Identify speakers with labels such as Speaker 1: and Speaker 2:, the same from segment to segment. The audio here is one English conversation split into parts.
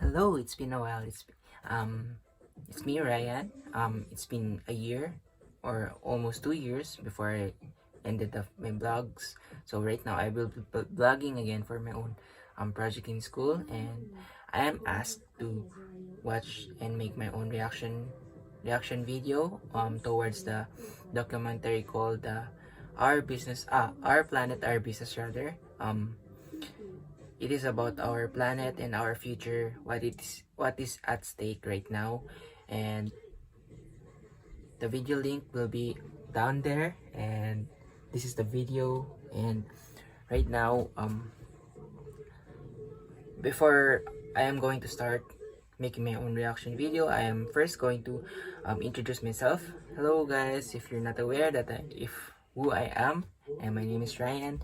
Speaker 1: Hello, it's been a while. It's me, Ryan. It's been a year or almost 2 years before I ended up my blogs. So right now I will be blogging again for my own project in school, and I am asked to watch and make my own reaction video towards the documentary called Our Planet, Our Business rather. It is about our planet and our future, what is at stake right now, and the video link will be down there. And this is the video. And right now, before I am going to start making my own reaction video, I am first going to introduce myself. Hello guys, if you're not aware that who I am, and my name is Ryan,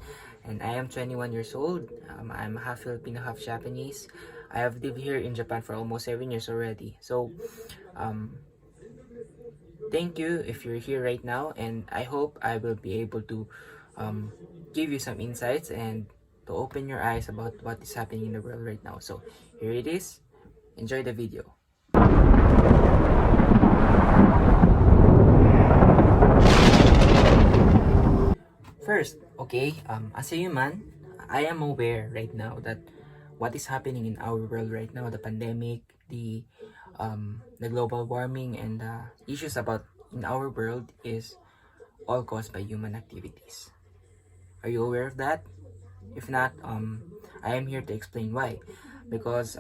Speaker 1: and I am 21 years old. I'm half Filipino, half Japanese. I have lived here in Japan for almost 7 years already. So um, thank you if you're here right now, and I hope I will be able to um, give you some insights and to open your eyes about what is happening in the world right now. So here it is. Enjoy the video. First, okay, as a human, I am aware right now that what is happening in our world right now, the pandemic, the global warming, and the issues about in our world is all caused by human activities. Are you aware of that? If not, I am here to explain why. Because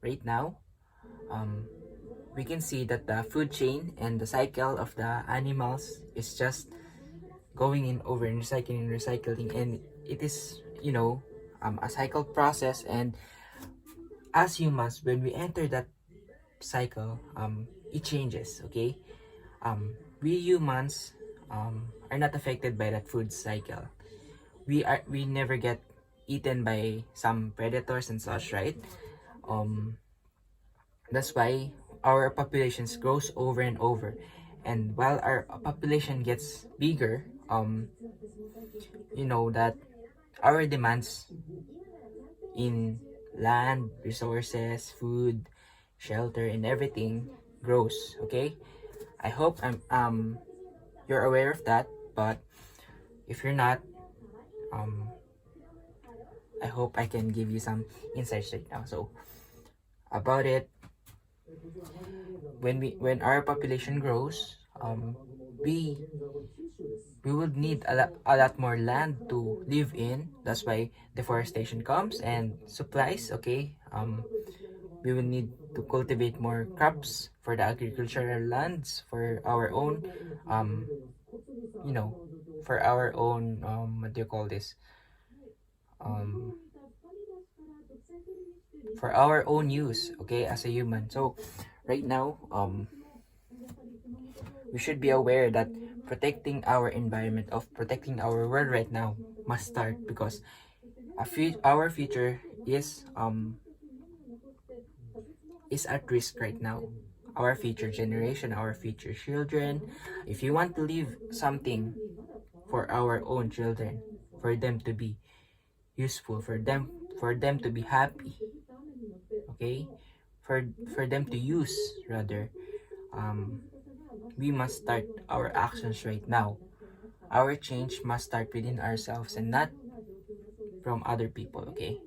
Speaker 1: right now, um, we can see that the food chain and the cycle of the animals is just going in over and recycling, and it is, a cycle process. And as humans, when we enter that cycle, it changes. Okay, we humans are not affected by that food cycle. We never get eaten by some predators and such, right? um that's why our populations grows over and over. And while our population gets bigger, you know that our demands in land, resources, food, shelter, and everything grows. Okay, I hope you're aware of that. But if you're not, um I hope I can give you some insights right now. So about it, when our population grows, we we would need a lot more land to live in. That's why deforestation comes and supplies. Okay, we will need to cultivate more crops for the agricultural lands for our own, um, you know, for our own, what do you call this? Um, for our own use. Okay, as a human. So right now, we should be aware that protecting our environment, of protecting our world right now, must start, because our future is at risk right now. Our future generation, our future children. If you want to leave something for our own children, for them to be useful, for them to be happy, okay, for them to use rather, um we must start our actions right now. Our change must start within ourselves and not from other people. Okay,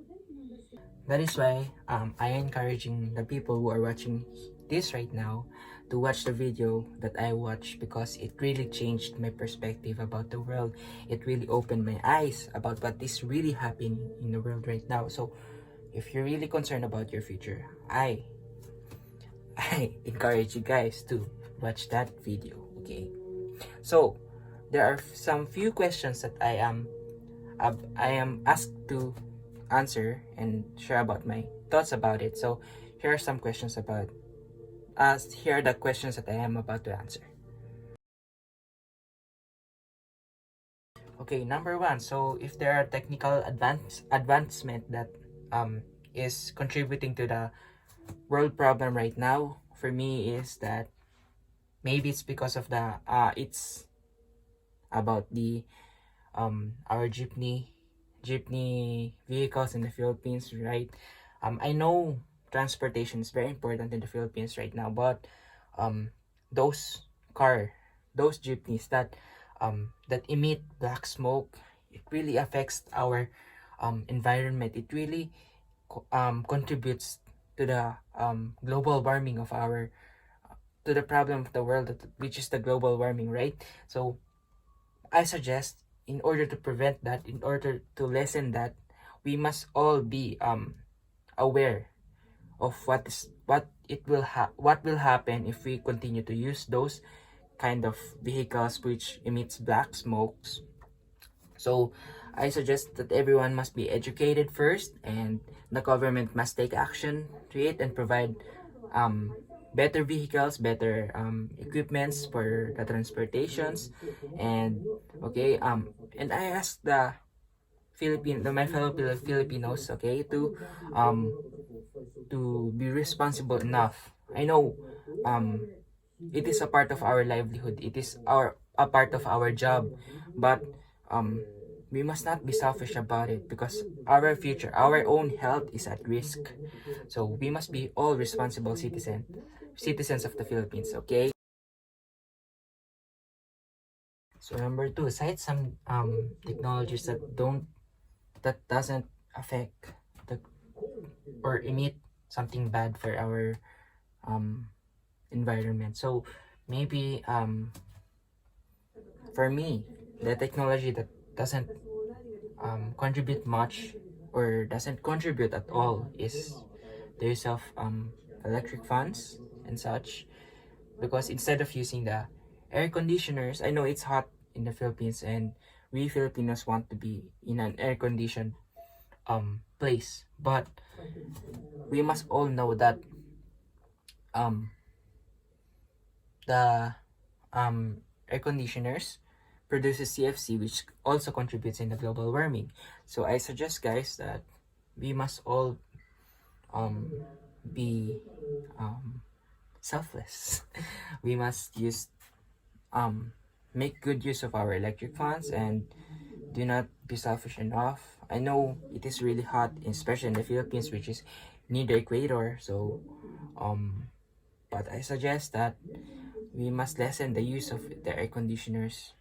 Speaker 1: that is why I am encouraging the people who are watching this right now to watch the video that I watched, because it really changed my perspective about the world. It really opened my eyes about what is really happening in the world right now. So if you're really concerned about your future, I encourage you guys to watch that video. Okay, so there are some few questions that I am asked to answer and share about my thoughts about it. So here are some questions about us. Here are the questions that I am about to answer. Okay, number one. So if there are technical advancement that is contributing to the world problem right now, for me is that maybe it's because of the it's about the our jeepney vehicles in the Philippines, right? I know transportation is very important in the Philippines right now, but um those car those jeepneys that emit black smoke, it really affects our environment. It really contributes to the global warming of our to the problem of the world, which is the global warming, right? So I suggest, in order to prevent that, in order to lessen that, we must all be aware of what will happen if we continue to use those kind of vehicles which emits black smokes. So I suggest that everyone must be educated first, and the government must take action to it and provide better vehicles, better equipments for the transportations. And okay, and I asked my fellow Filipinos, okay, to be responsible enough. I know it is a part of our livelihood. It is a part of our job, but um we must not be selfish about it, because our future, our own health is at risk. So we must be all responsible citizens of the Philippines, okay? So number two, cite some technologies that doesn't affect the or emit something bad for our um environment. So maybe for me, the technology that doesn't contribute much or doesn't contribute at all is the use of electric fans and such, because instead of using the air conditioners, I know it's hot in the Philippines, and we Filipinos want to be in an air conditioned place, but we must all know that um the air conditioners produces CFC, which also contributes in the global warming. So I suggest, guys, that we must all um, be selfless. We must um, make good use of our electric fans, and do not be selfish enough. I know it is really hot, especially in the Philippines, which is near the equator. So, but I suggest that we must lessen the use of the air conditioners.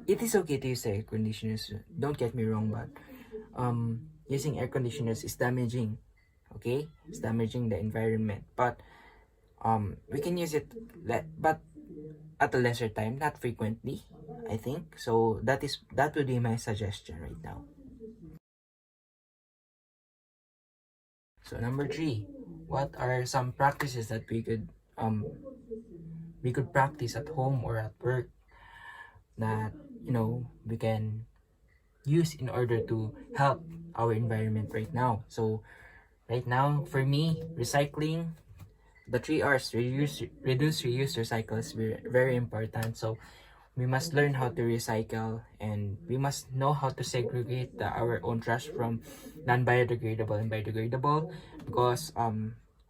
Speaker 1: It is okay to use air conditioners, don't get me wrong, but using air conditioners is damaging. Okay, it's damaging the environment, but we can use it but at a lesser time, not frequently, I think. So that would be my suggestion right now. So number three, what are some practices that we could practice at home or at work that we can use in order to help our environment right now? So right now, for me, recycling, the three R's, reduce, reuse, recycle, is very, very important. So we must learn how to recycle, and we must know how to segregate our own trash from non-biodegradable and biodegradable, because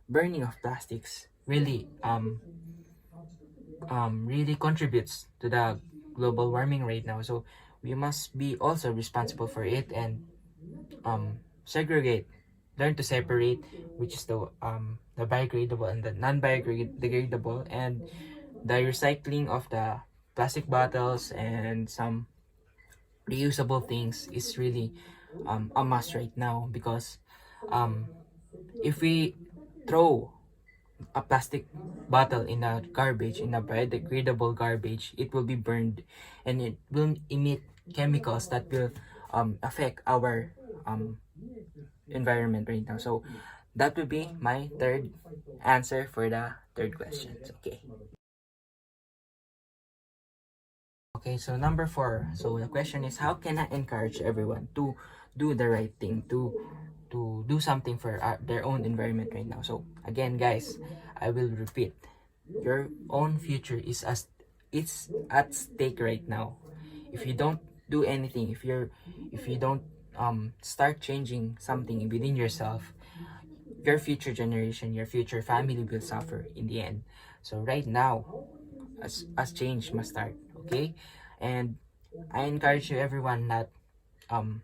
Speaker 1: burning of plastics really contributes to the global warming right now. So we must be also responsible for it, and segregate, learn to separate which is the biodegradable and the non-biodegradable, and the recycling of the plastic bottles and some reusable things is really a must right now, because um, if we throw a plastic bottle in a garbage, in a biodegradable garbage, it will be burned, and it will emit chemicals that will affect our um, environment right now. So that would be my third answer for the third question. Okay. Okay, so number four. So the question is, how can I encourage everyone to do the right thing, to do something for their own environment right now? So again, guys, I will repeat. Your own future is it's at stake right now. If you don't do anything, if you don't start changing something within yourself, your future generation, your future family will suffer in the end. So right now, as change must start, okay? And I encourage you everyone that um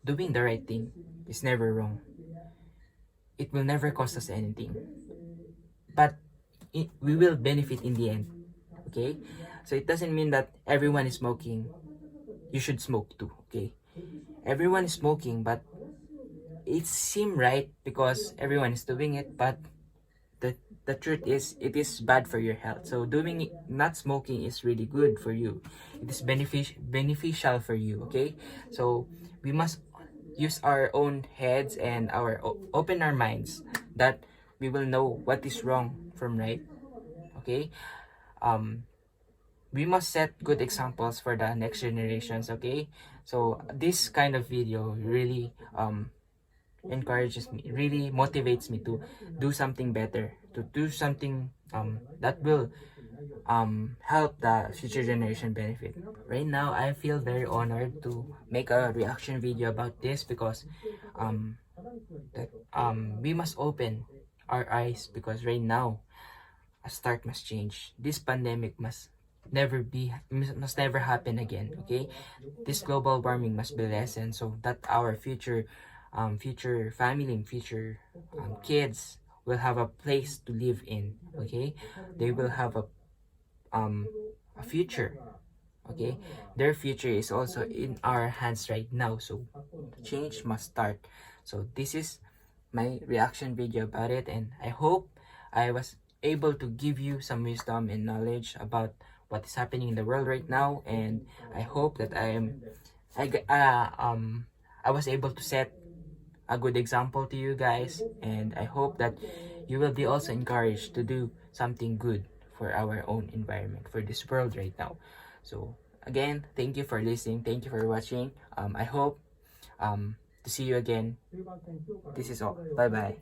Speaker 1: doing the right thing is never wrong. it will never cost us anything, but we will benefit in the end. Okay, so it doesn't mean that everyone is smoking, you should smoke too. Okay, everyone is smoking, but it seems right because everyone is doing it, but the the truth is it is bad for your health. So doing it, not smoking, is really good for you. It is beneficial for you. Okay, so we must use our own heads and open our minds, that we will know what is wrong from right. Okay, um we must set good examples for the next generations. Okay, so this kind of video really encourages me, really motivates me to do something better, to do something that will help the future generation benefit. Right now, I feel very honored to make a reaction video about this, because um we must open our eyes, because right now a start must change. This pandemic must never happen again. Okay, this global warming must be lessened, so that our future family and future kids will have a place to live in. Okay, they will have um a future. Okay, their future is also in our hands right now, so change must start. So this is my reaction video about it, and I hope I was able to give you some wisdom and knowledge about what is happening in the world right now. And I hope that I was able to set a good example to you guys, and I hope that you will be also encouraged to do something good for our own environment, for this world right now. So again, thank you for listening, thank you for watching. I hope to see you again. This is all. Bye bye.